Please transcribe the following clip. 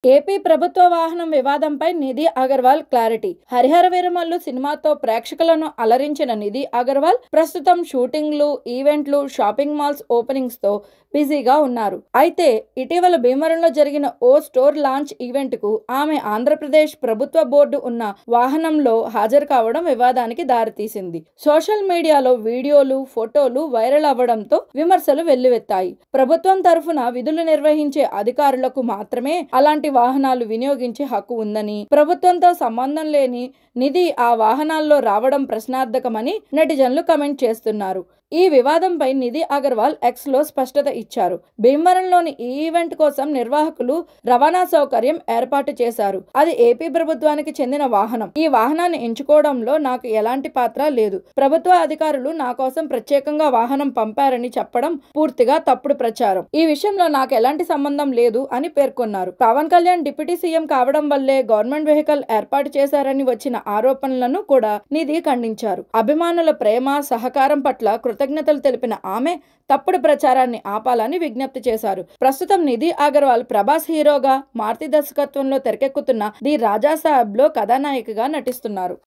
AP ప్రభుత్వ వాహనం వివాదంపై నిధి అగర్వాల్ క్లారిటీ. హరిహర వీరమల్లు సినిమాతో ప్రేక్షకులను అలరించిన నిధి అగర్వాల్ ప్రస్తుతం షూటింగ్లు, ఈవెంట్లు, షాపింగ్ మాల్స్ ఓపెనింగ్స్ తో బిజీగా ఉన్నారు. అయితే ఇటీవల భీమవరంలో జరిగిన ఓ స్టోర్ లాంచ్ ఈవెంట్ కు ఆమె ఆంధ్రప్రదేశ్ ప్రభుత్వ బోర్డు ఉన్న వాహనంలో హాజరు కావడం వివాదానికి దారితీసింది. సోషల్ మీడియాలో వీడియోలు, ఫోటోలు వైరల్ అవ్వడంతో విమర్శలు వెల్లువెత్తాయి. ప్రభుత్వం తరఫున విధులు నిర్వహించే అధికారులకు మాత్రమే అలాంటి వాహనాలు వినియోగించే హక్కు ఉందని, ప్రభుత్వంతో సంబంధం లేని నిధి ఆ వాహనాల్లో రావడం ప్రశ్నార్థకమని నెటిజన్లు కమెంట్ చేస్తున్నారు. ఈ వివాదంపై నిధి అగర్వాల్ ఎక్స్ లో స్పష్టత ఇచ్చారు. భీమవరంలోని ఈ ఈవెంట్ కోసం నిర్వాహకులు రవాణా సౌకర్యం ఏర్పాటు చేశారు. అది ఏపీ ప్రభుత్వానికి చెందిన వాహనం. ఈ వాహనాన్ని ఎంచుకోవడంలో నాకు ఎలాంటి పాత్ర లేదు. ప్రభుత్వ అధికారులు నా కోసం ప్రత్యేకంగా వాహనం పంపారని చెప్పడం పూర్తిగా తప్పుడు ప్రచారం. ఈ విషయంలో నాకు ఎలాంటి సంబంధం లేదు అని పేర్కొన్నారు. పవన్ కళ్యాణ్ డిప్యూటీ సీఎం కావడం వల్లే గవర్నమెంట్ వెహికల్ ఏర్పాటు చేశారని వచ్చిన ఆరోపణలను కూడా నిధి ఖండించారు. అభిమానుల ప్రేమ, సహకారం పట్ల కృతజ్ఞతలు తెలిపిన ఆమె తప్పుడు ప్రచారాన్ని ఆపాలని విజ్ఞప్తి చేశారు. ప్రస్తుతం నిధి అగర్వాల్ ప్రభాస్ హీరోగా, మారుతి దర్శకత్వంలో తెరకెక్కుతున్న ది రాజా సాహెబ్ లో కథానాయికగా నటిస్తున్నారు.